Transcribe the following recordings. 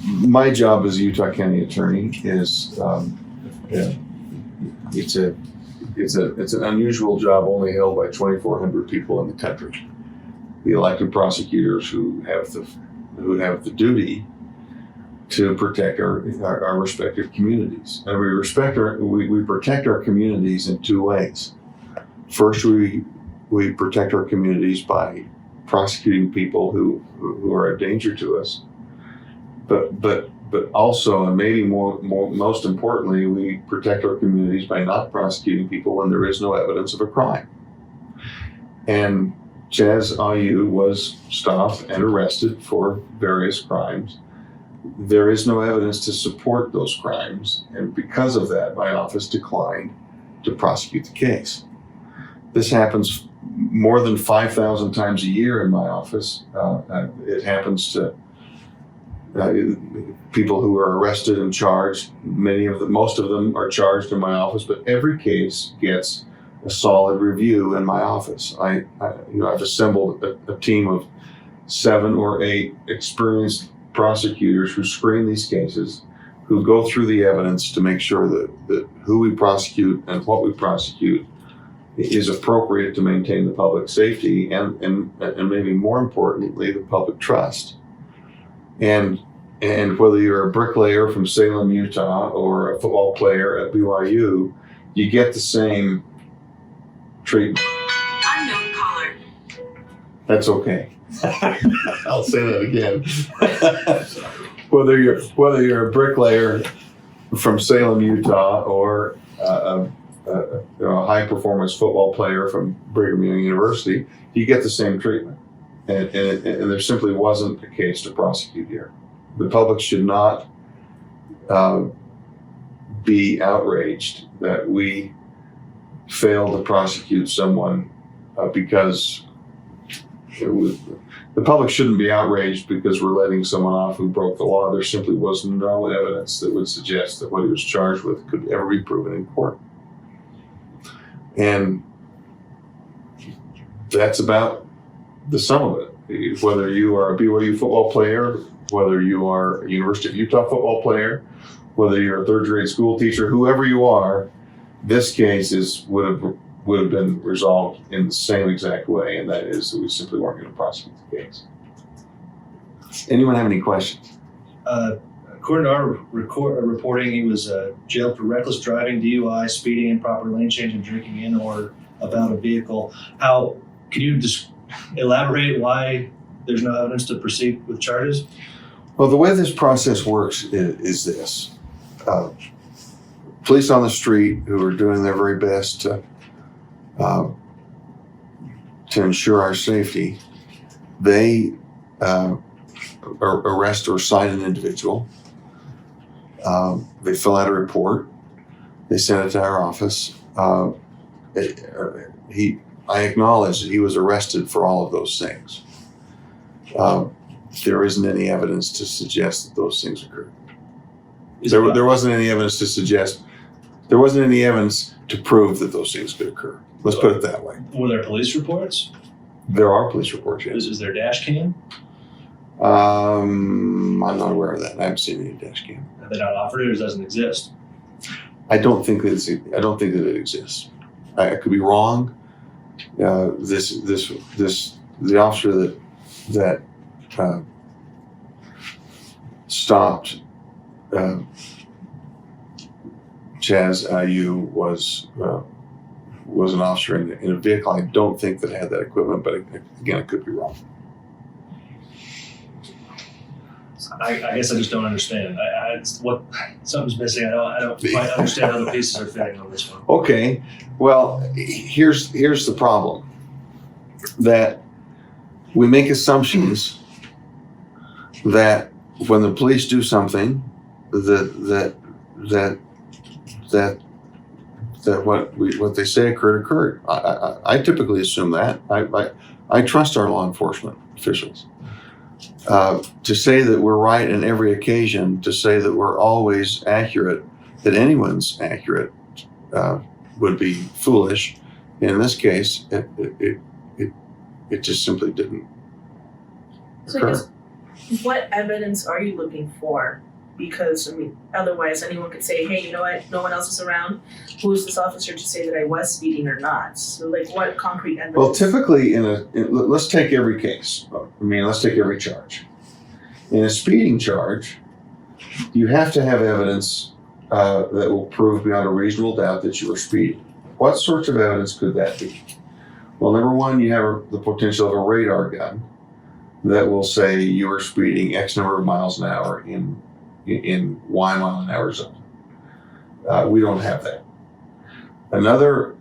my job as a Utah County attorney is it's an unusual job only held by 2,400 people in the country. The elected prosecutors who have the duty to protect our respective communities, and we protect our communities in two ways. First, we protect our communities by prosecuting people who are a danger to us, but also, and maybe most importantly, we protect our communities by not prosecuting people when there is no evidence of a crime. And Chaz Ah You was stopped and arrested for various crimes. There is no evidence to support those crimes, and because of that, my office declined to prosecute the case. This happens more than 5,000 times a year in my office. It happens to people who are arrested and charged. Most of them are charged in my office, but every case gets a solid review in my office. I've assembled a team of 7 or 8 experienced prosecutors who screen these cases, who go through the evidence to make sure that who we prosecute and what we prosecute is appropriate to maintain the public safety and maybe more importantly, the public trust. And whether you're a bricklayer from Salem, Utah, or a football player at BYU, you get the same treatment. Unknown caller. That's okay. I'll say that again. Whether you're a bricklayer from Salem, Utah, or a high-performance football player from Brigham Young University, you get the same treatment. And there simply wasn't a case to prosecute here. The public should not be outraged that we failed to prosecute someone because the public shouldn't be outraged because we're letting someone off who broke the law. There simply was no evidence that would suggest that what he was charged with could ever be proven in court. And that's about the sum of it. Whether you are a BYU football player, whether you are a University of Utah football player, whether you're a third grade school teacher, whoever you are, this case would have been resolved in the same exact way, and that is that we simply weren't going to prosecute the case. Anyone have any questions? According to our reporting, he was jailed for reckless driving, DUI, speeding, improper lane change, and drinking in or about a vehicle. Can you just elaborate why there's no evidence to proceed with charges? Well, the way this process works is this. Police on the street who are doing their very best to ensure our safety, they arrest or cite an individual. They fill out a report. They send it to our office. I acknowledge that he was arrested for all of those things. There isn't any evidence to suggest that those things occurred. There wasn't any evidence to suggest. There wasn't any evidence to prove that those things could occur. Let's put it that way. Were there police reports? There are police reports, yes. Is there dash cam? I'm not aware of that. I haven't seen any dash cam. Have they not offered it, or it doesn't exist? I don't think that it exists. I could be wrong. The officer that stopped Chaz Ah You was an officer in a vehicle. I don't think that had that equipment, but again, I could be wrong. I guess I just don't understand. Something's missing. I don't quite understand how the pieces are fitting on this one. Okay, well, here's the problem. That we make assumptions that when the police do something, that what they say occurred. I typically assume that. I trust our law enforcement officials. To say that we're right in every occasion, to say that we're always accurate, that anyone's accurate, would be foolish. In this case, it just simply didn't occur. what evidence are you looking for? Because, I mean, otherwise anyone could say, hey, you know what, no one else is around. Who is this officer to say that I was speeding or not? So, like, what concrete evidence? Well, typically let's take every case. Let's take every charge. In a speeding charge, you have to have evidence that will prove beyond a reasonable doubt that you were speeding. What sorts of evidence could that be? Well, number one, you have the potential of a radar gun that will say you were speeding X number of miles an hour in Y mile an hour zone. We don't have that. Another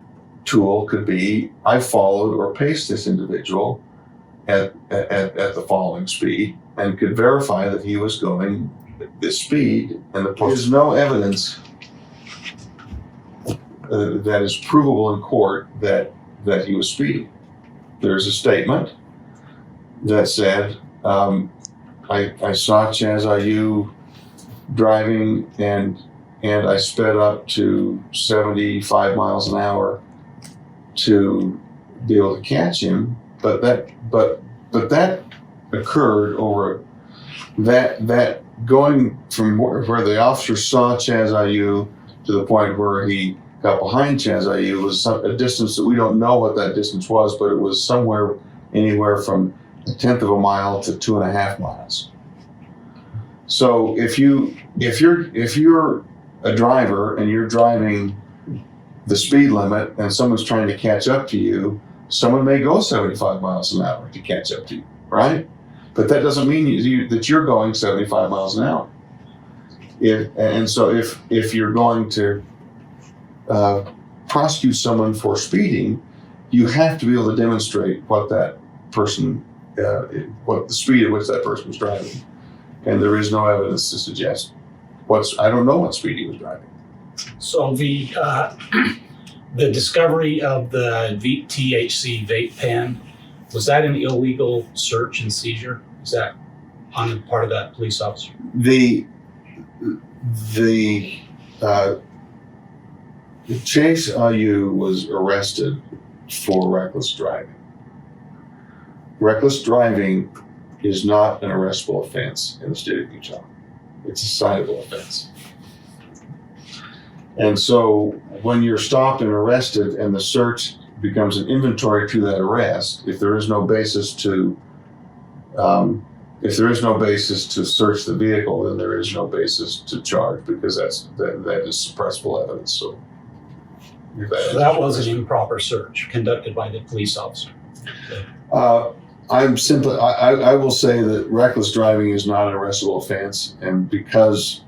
tool could be I followed or paced this individual at the following speed and could verify that he was going this speed, and there's no evidence that is provable in court that he was speeding. There's a statement that said, I saw Chaz Ah You driving and I sped up to 75 miles an hour to be able to catch him, but that occurred over that going from where the officer saw Chaz Ah You to the point where he got behind Chaz Ah You was a distance that we don't know what that distance was, but it was somewhere anywhere from 1/10 of a mile to 2.5 miles. So if you're a driver and you're driving the speed limit and someone's trying to catch up to you, someone may go 75 miles an hour to catch up to you, right? But that doesn't mean that you're going 75 miles an hour. If you're going to prosecute someone for speeding, you have to be able to demonstrate what that person, what the speed at which that person was driving. And there is no evidence to suggest I don't know what speed he was driving. So the discovery of the THC vape pen, was that an illegal search and seizure? Is that on the part of that police officer? Chaz Ah You was arrested for reckless driving. Reckless driving is not an arrestable offense in the state of Utah. It's a citable offense. And so when you're stopped and arrested and the search becomes an inventory to that arrest, if there is no basis to search the vehicle, then there is no basis to charge, because that is suppressible evidence. So that was an improper search conducted by the police officer. I will say that reckless driving is not an arrestable offense, and because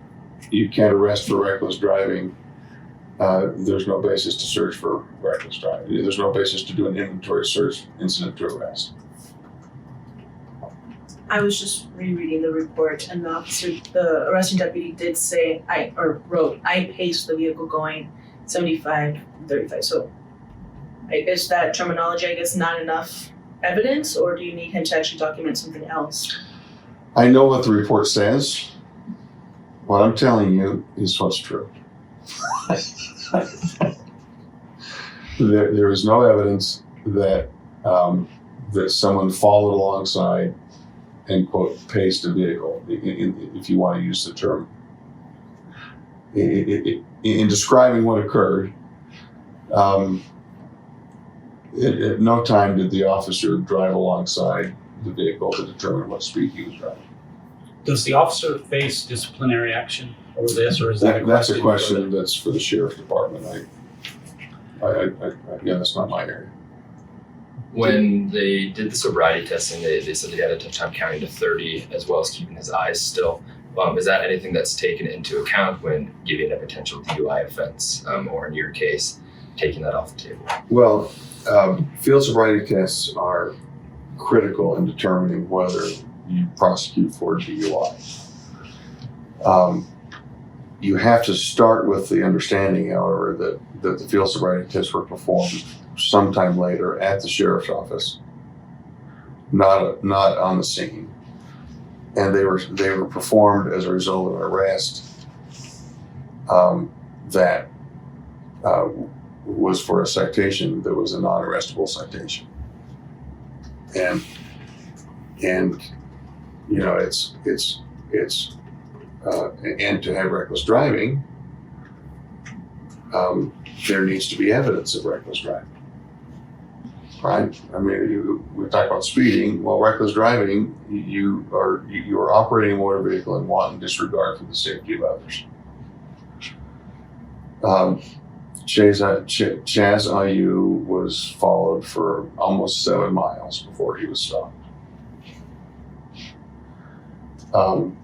you can't arrest for reckless driving, there's no basis to search for reckless driving. There's no basis to do an inventory search incident to arrest. I was just rereading the report, and the arresting deputy did say, wrote, I paced the vehicle going 75, 35. So is that terminology, I guess, not enough evidence, or do you need him to actually document something else? I know what the report says. What I'm telling you is what's true. There is no evidence that someone followed alongside and, quote, paced a vehicle, if you want to use the term. In describing what occurred, at no time did the officer drive alongside the vehicle to determine what speed he was driving. Does the officer face disciplinary action over this, or is that That's a question that's for the sheriff's department. That's not my area. When they did the sobriety testing, they said that he had a tough time counting to 30, as well as keeping his eyes still. Is that anything that's taken into account when giving a potential DUI offense, or in your case, taking that off the table? Well, field sobriety tests are critical in determining whether you prosecute for DUI. You have to start with the understanding, however, that the field sobriety tests were performed sometime later at the sheriff's office, not on the scene, and they were performed as a result of an arrest that was for a citation that was a non-arrestable citation, and and to have reckless driving, there needs to be evidence of reckless driving, right? I mean, we talk about speeding. Well, reckless driving, you are operating a motor vehicle in wanton disregard for the safety of others. Chaz Ah You was followed for almost 7 miles before he was stopped. And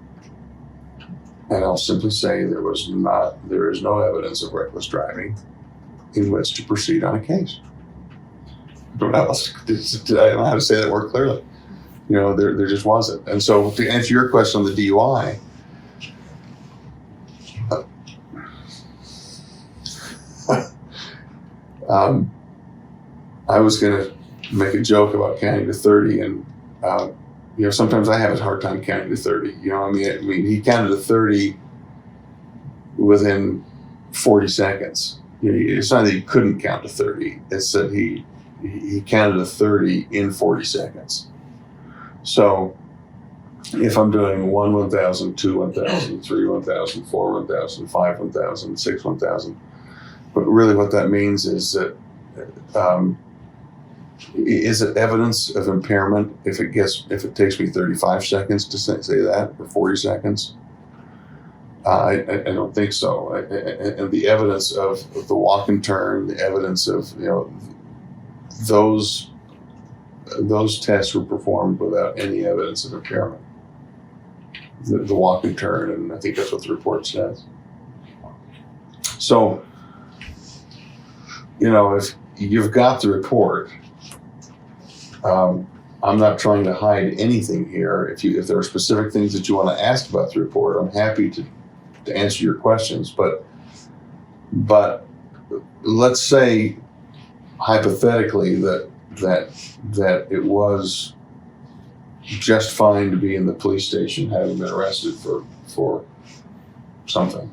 I'll simply say there is no evidence of reckless driving in which to proceed on a case. I don't know how to say that more clearly. There just wasn't. And so to answer your question on the DUI, I was going to make a joke about counting to 30, and sometimes I have a hard time counting to 30. I mean, he counted to 30 within 40 seconds. It's not that he couldn't count to 30. It's that he counted to 30 in 40 seconds. So if I'm doing 1 1,000, 2 1,000, 3 1,000, 4 1,000, 5 1,000, 6 1,000, but really what that means is that is it evidence of impairment if it takes me 35 seconds to say that, or 40 seconds? I don't think so. And the evidence of the walk and turn, the evidence of those tests were performed without any evidence of impairment. The walk and turn, and I think that's what the report says. So, if you've got the report, I'm not trying to hide anything here. If there are specific things that you want to ask about the report, I'm happy to answer your questions. But let's say hypothetically that it was just fine to be in the police station having been arrested for something.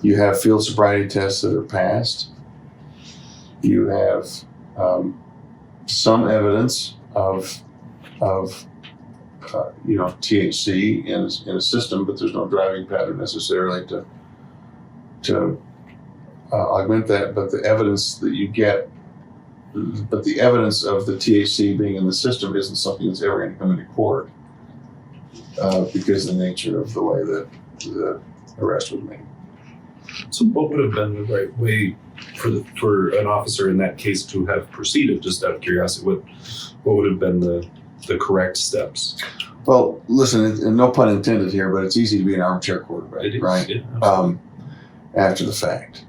You have field sobriety tests that are passed. You have some evidence of THC in a system, but there's no driving pattern necessarily to augment that. But the evidence that you get, but the evidence of the THC being in the system isn't something that's ever going to come into court because of the nature of the way that the arrest was made. So what would have been the right way for an officer in that case to have proceeded? Just out of curiosity, what would have been the correct steps? Well, listen, and no pun intended here, but it's easy to be an armchair quarterback, It is, right? yeah, After the fact,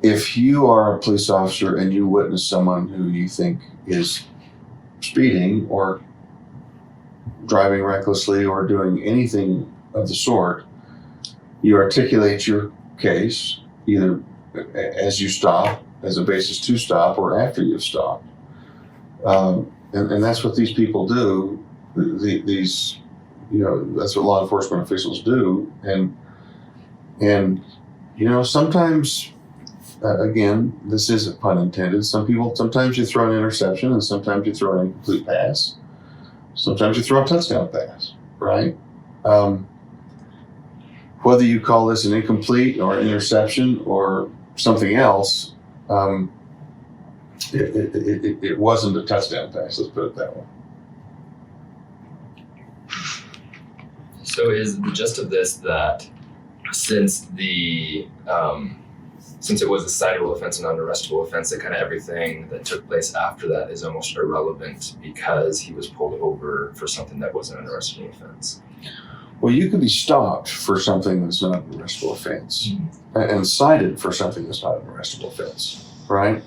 if you are a police officer and you witness someone who you think is speeding or driving recklessly or doing anything of the sort, you articulate your case either as you stop, as a basis to stop, or after you've stopped. And that's what these people do. That's what law enforcement officials do. And sometimes, again, this isn't pun intended. Sometimes you throw an interception and sometimes you throw an incomplete pass. Sometimes you throw a touchdown pass, right? Whether you call this an incomplete or an interception or something else, it wasn't a touchdown pass, let's put it that way. So is the gist of this that since it was a citable offense and unarrestable offense, that kind of everything that took place after that is almost irrelevant because he was pulled over for something that wasn't an arrestable offense? Well, you could be stopped for something that's not an arrestable offense and cited for something that's not an arrestable offense, right?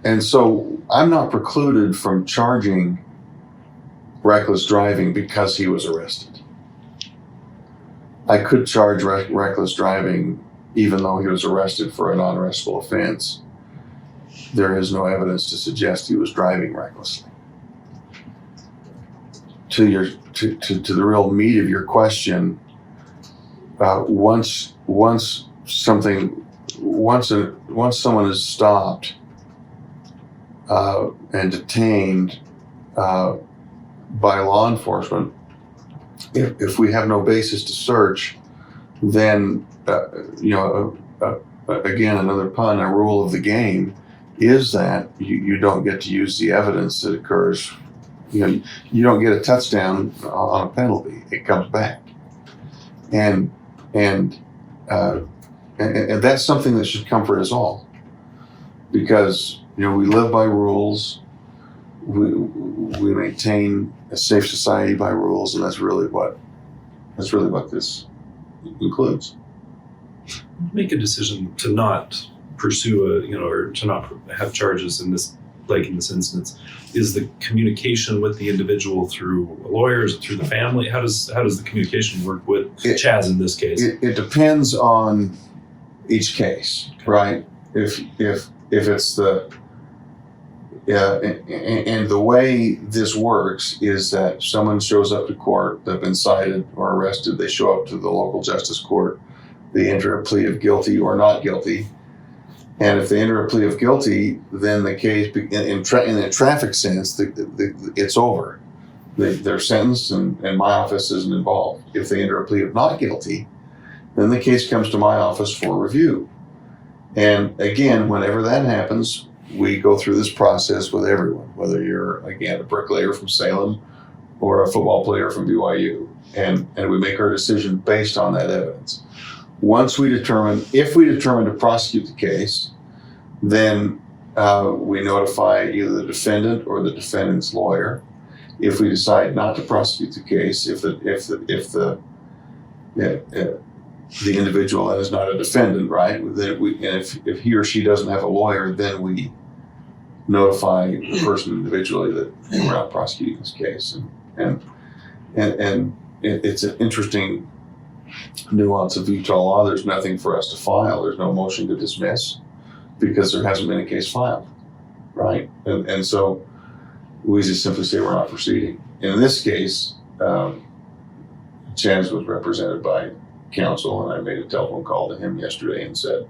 And so I'm not precluded from charging reckless driving because he was arrested. I could charge reckless driving even though he was arrested for a non-arrestable offense. There is no evidence to suggest he was driving recklessly. To the real meat of your question, once someone is stopped and detained by law enforcement, if we have no basis to search, then again, another pun, a rule of the game is that you don't get to use the evidence that occurs. You don't get a touchdown on a penalty. It comes back, and that's something that should comfort us all, because we live by rules. We maintain a safe society by rules, and that's really what this includes. Make a decision to not pursue or to not have charges in this instance. Is the communication with the individual through a lawyer? Is it through the family? How does the communication work with Chaz in this case? It depends on each case, right? If it's the and the way this works is that someone shows up to court, they've been cited or arrested, they show up to the local justice court, they enter a plea of guilty or not guilty. And if they enter a plea of guilty, then the case, in the traffic sense, it's over. They're sentenced and my office isn't involved. If they enter a plea of not guilty, then the case comes to my office for review. And again, whenever that happens, we go through this process with everyone, whether you're, again, a bricklayer from Salem or a football player from BYU. And we make our decision based on that evidence. Once if we determine to prosecute the case, then we notify either the defendant or the defendant's lawyer. If we decide not to prosecute the case, if the individual is not a defendant, right? Then if he or she doesn't have a lawyer, then we notify the person individually that we're not prosecuting this case. And it's an interesting nuance of Utah law. There's nothing for us to file. There's no motion to dismiss because there hasn't been a case filed, right? And so we just simply say we're not proceeding. In this case, Chaz was represented by counsel, and I made a telephone call to him yesterday and said,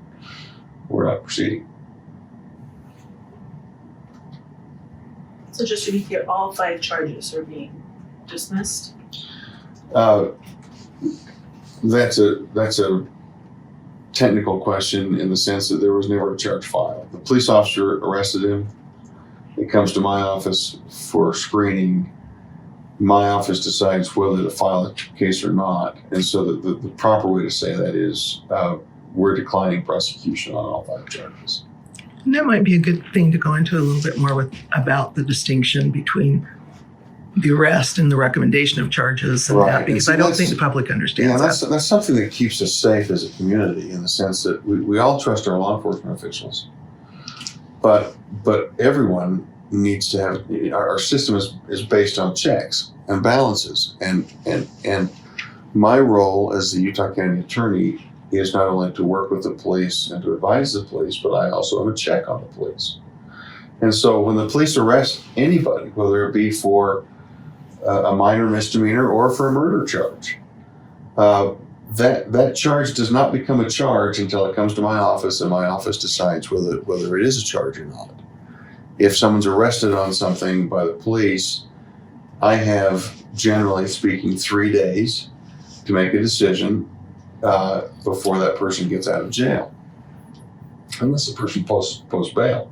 we're not proceeding. So just to be clear, all 5 charges are being dismissed? That's a technical question in the sense that there was never a charge filed. The police officer arrested him. It comes to my office for screening. My office decides whether to file a case or not. And so the proper way to say that is we're declining prosecution on all 5 charges. And that might be a good thing to go into a little bit more about the distinction between the arrest and the recommendation of charges and Right. that, because I don't think the public understands that. That's something that keeps us safe as a community, in the sense that we all trust our law enforcement officials. But everyone needs to have, our system is based on checks and balances. And my role as the Utah County Attorney is not only to work with the police and to advise the police, but I also am a check on the police. And so when the police arrest anybody, whether it be for a minor misdemeanor or for a murder charge, that charge does not become a charge until it comes to my office and my office decides whether it is a charge or not. If someone's arrested on something by the police, I have, generally speaking, 3 days to make a decision before that person gets out of jail, unless the person posts bail.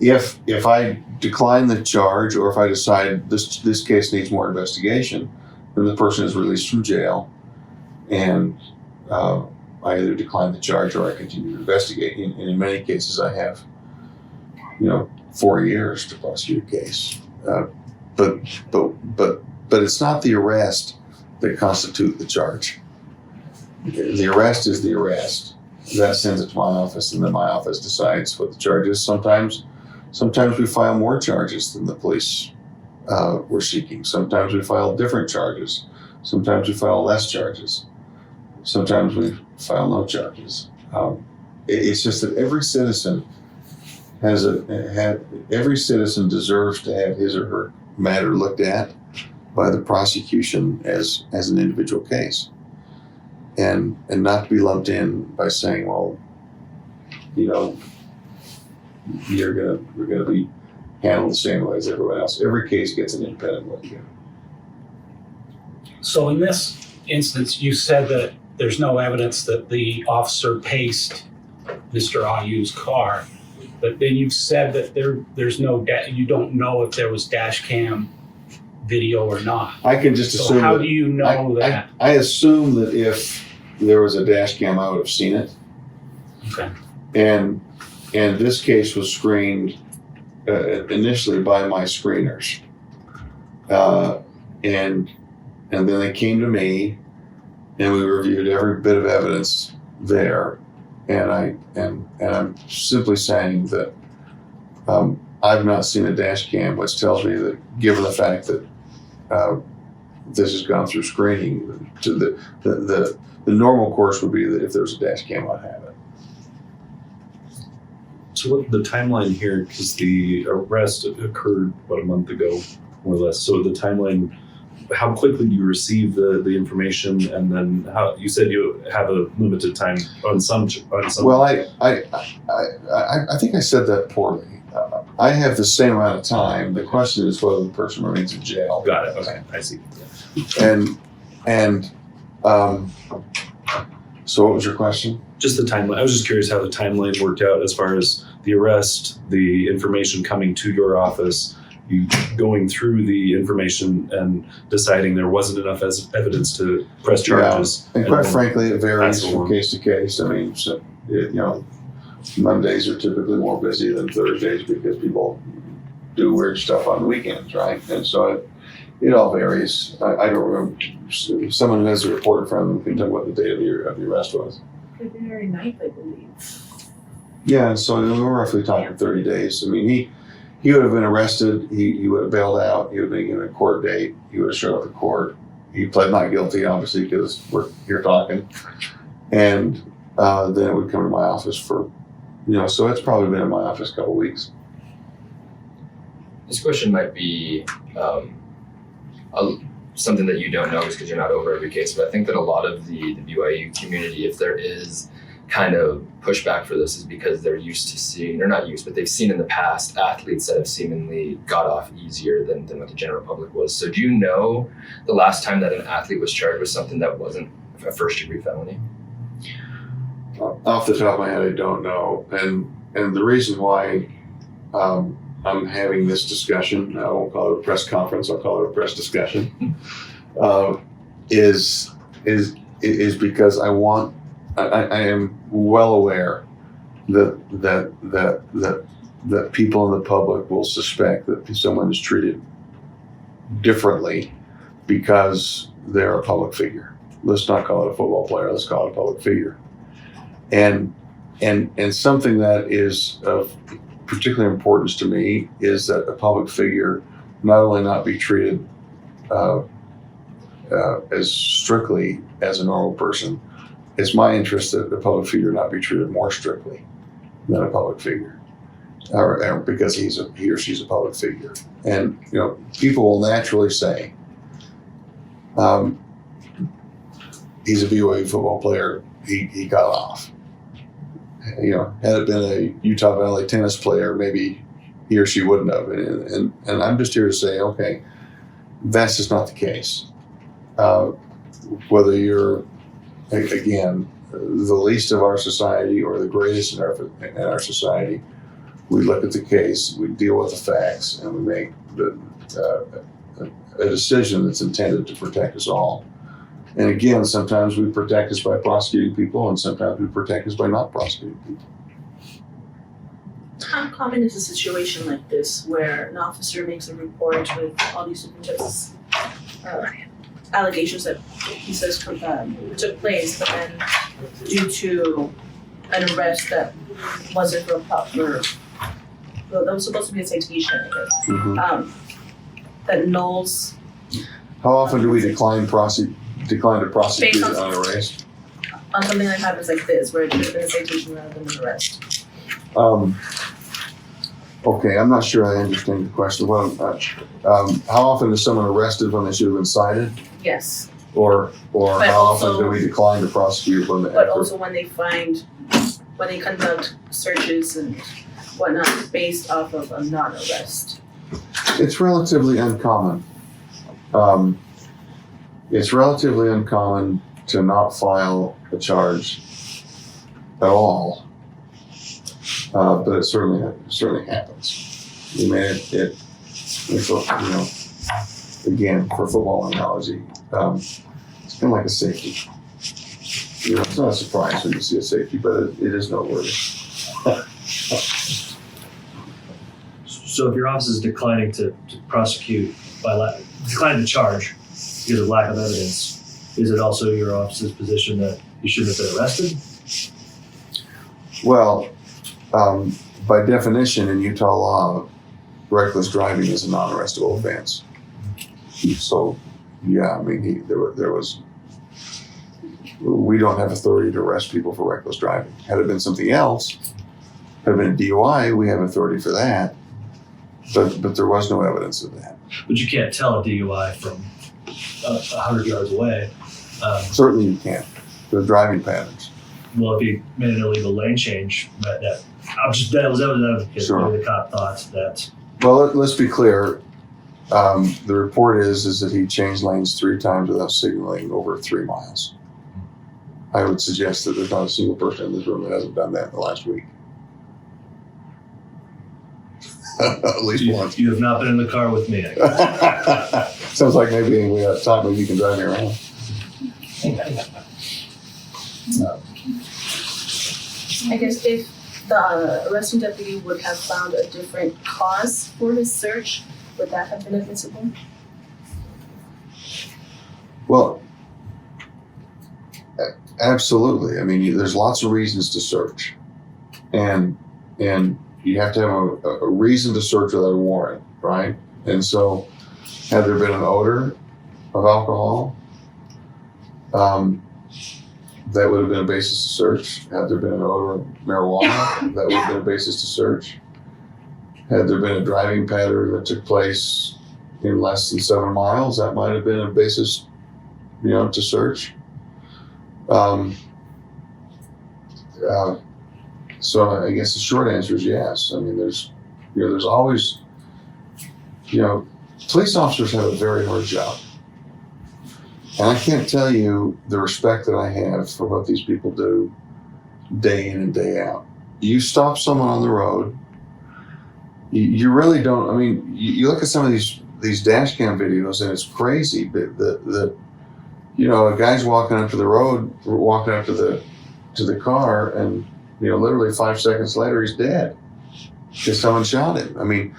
If I decline the charge, or if I decide this case needs more investigation, then the person is released from jail, and I either decline the charge or I continue to investigate. And in many cases, I have 4 years to prosecute a case. But it's not the arrest that constitutes the charge. The arrest is the arrest. That sends it to my office, and then my office decides what the charge is. Sometimes we file more charges than the police were seeking. Sometimes we file different charges. Sometimes we file less charges. Sometimes we file no charges. It's just that every citizen deserves to have his or her matter looked at by the prosecution as an individual case, and not to be lumped in by saying, well, we're gonna be handled the same way as everyone else. Every case gets an independent lawyer. So in this instance, you said that there's no evidence that the officer paced Mr. Ah You's car, but then you've said that there's no you don't know if there was dash cam video or not. I can just So assume. how that- do you know that? I assume that if there was a dash cam, I would have seen it. Okay. And this case was screened initially by my screeners, and then they came to me, and we reviewed every bit of evidence there, and I'm simply saying that I've not seen a dash cam, which tells me that given the fact that this has gone through screening, to the normal course would be that if there's a dash cam, I'd have it. So what the timeline here, because the arrest occurred, a month ago, more or less. So the timeline, how quickly do you receive the information, and then how you said you have a limited time on some. Well, I think I said that poorly. I have the same amount of time. The question is whether the person remains in jail. Got it. Okay, I see. And so what was your question? Just the timeline. I was just curious how the timeline worked out as far as the arrest, the information coming to your office, you going through the information and deciding there wasn't enough evidence to press charges. And quite then frankly, it varies pass from along. case to case. I mean, Mondays are typically more busy than Thursdays because people do weird stuff on the weekends, right? And so it all varies. I don't remember. Someone who has a report in front of them can tell what the date of the arrest was. February 9th, I believe. Yeah, and so we're roughly talking 30 days. I mean, he would have been arrested. He would have bailed out. He would have been given a court date. He would have showed up at court. He pled not guilty, obviously, because we're here talking. And then it would come to my office for, so it's probably been in my office a couple of weeks. This question might be something that you don't know because you're not over every case, but I think that a lot of the BYU community, if there is kind of pushback for this, is because they're used to seeing, or not used, but they've seen in the past athletes that have seemingly got off easier than what the general public was. So do you know the last time that an athlete was charged with something that wasn't a first-degree felony? Off the top of my head, I don't know. And the reason why I'm having this discussion, I won't call it a press conference, I'll call it a press discussion, is because I am well aware that people in the public will suspect that someone is treated differently because they're a public figure. Let's not call it a football player, let's call it a public figure. And something that is of particular importance to me is that a public figure not only not be treated as strictly as a normal person. It's my interest that a public figure not be treated more strictly than a public figure, or because he or she's a public figure. And people will naturally say, he's a BYU football player. He got off. Had it been a Utah Valley tennis player, maybe he or she wouldn't have. And I'm just here to say, okay, that's just not the case. Whether you're, again, the least of our society or the greatest in our society, we look at the case, we deal with the facts, and we make a decision that's intended to protect us all. And again, sometimes we protect us by prosecuting people, and sometimes we protect us by not prosecuting people. How common is a situation like this where an officer makes a report with all these different types of allegations that he says took place, but then due to an arrest that wasn't for a proper, well, that was supposed to be a citation, I guess, Mm-hmm. that nulls How often do we decline to prosecute Based on an arrest? on something that happens like this, where it should have been a citation rather than an arrest? Okay, I'm not sure I understand the question. Well, how often is someone arrested when they should have been cited? Yes, Or But how also- often do we decline to prosecute when but also when they conduct searches and whatnot based off of a non-arrest. It's relatively uncommon. It's relatively uncommon to not file a charge at all, but it certainly happens. I mean, it's again, for football analogy, it's kind of like a safety. You know, it's not a surprise when you see a safety, but it is noteworthy. So if your office is declining to prosecute declining to charge because of lack of evidence, is it also your office's position that you shouldn't have been arrested? Well, by definition in Utah law, reckless driving is a non-arrestable offense. So, yeah, I mean, there was. We don't have authority to arrest people for reckless driving. Had it been something else, had it been a DUI, we have authority for that. But there was no evidence of that. But you can't tell a DUI from 100 yards away. Certainly you can't. The driving patterns. Well, if he made an illegal lane change, I'm just devil's advocate. Sure. Maybe the cop thought that. Well, let's be clear. The report is that he changed lanes 3 times without signaling over 3 miles. I would suggest that there's not a single person in this room that hasn't done that in the last week. At least once. You have not been in the car with me. I guess. Sounds like maybe we have time. Maybe you can drive me around. I guess if the arresting deputy would have found a different cause for his search, would that have been admissible? Well, absolutely. I mean, there's lots of reasons to search, and you have to have a reason to search without a warrant, right? And so, had there been an odor of alcohol, that would have been a basis to search. Had there been an odor of marijuana, that would have been a basis to search. Had there been a driving pattern that took place in less than 7 miles, that might have been a basis, to search. So I guess the short answer is yes. I mean, there's always, police officers have a very hard job. And I can't tell you the respect that I have for what these people do day in and day out. You stop someone on the road, you really don't, I mean, you look at some of these dash cam videos and it's crazy that a guy's walking up to the road, walking up to the car, and literally 5 seconds later he's dead because someone shot him. I mean,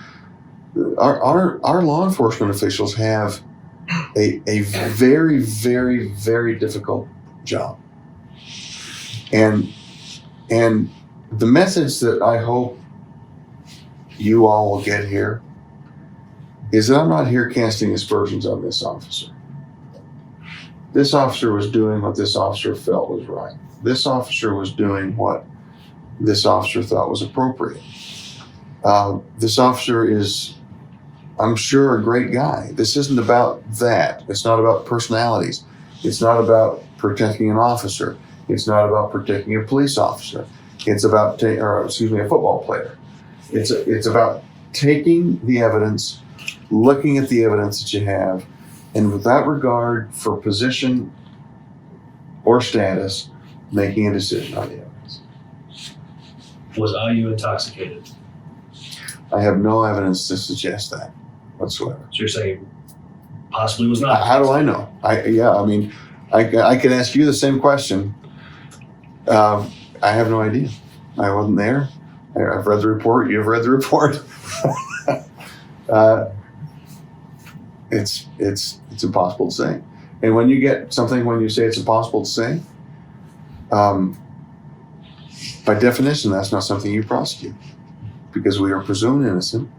our law enforcement officials have a very, very, very difficult job, and the message that I hope you all will get here is that I'm not here casting aspersions on this officer. This officer was doing what this officer felt was right. This officer was doing what this officer thought was appropriate. This officer is, I'm sure, a great guy. This isn't about that. It's not about personalities. It's not about protecting an officer. It's not about protecting a police officer. It's about, a football player. It's about taking the evidence, looking at the evidence that you have, and without regard for position or status, making a decision on the evidence. Was Ah You intoxicated? I have no evidence to suggest that whatsoever. So you're saying possibly was not? How do I know? I could ask you the same question. I have no idea. I wasn't there. I've read the report. You've read the report. It's impossible to say. And when you get something, when you say it's impossible to say, by definition, that's not something you prosecute, because we are presumed innocent,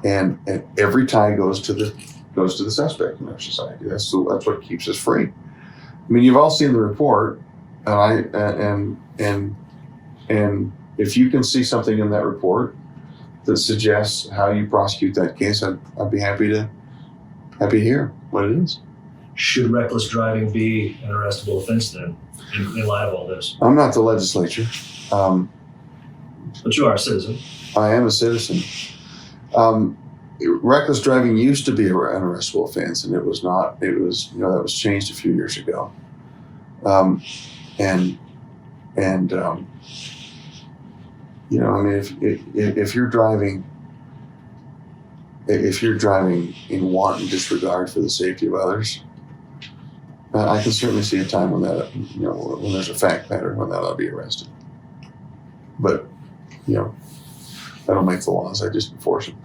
and every tie goes to the suspect in our society. That's what keeps us free. I mean, you've all seen the report, and if you can see something in that report that suggests how you prosecute that case, I'd be happy to hear what it is. Should reckless driving be an arrestable offense then, in light of all this? I'm not the legislature, But you are a citizen. I am a citizen. Reckless driving used to be an arrestable offense, and it was not. It was, that was changed a few years ago. If you're driving, in wanton disregard for the safety of others, I can certainly see a time when that, when there's a fact pattern when that ought to be arrested. But, I don't make the laws; I just enforce them.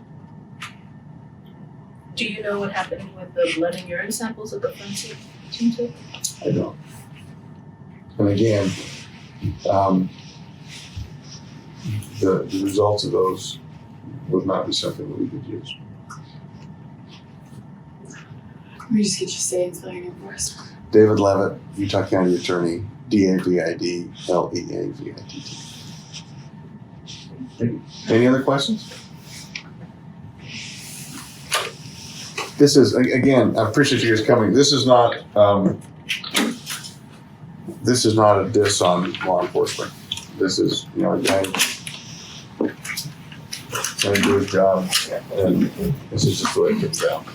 Do you know what happened with the blood and urine samples at the front seat team took? I don't. And again, the results of those would not be something that we could use. We just get you saying something enforced. David Leavitt, Utah County Attorney, DAVID, Any other questions? This is, again, I appreciate you guys coming. This is not a diss on law enforcement. This is, a guy trying to do his job, and this is just the way it comes out.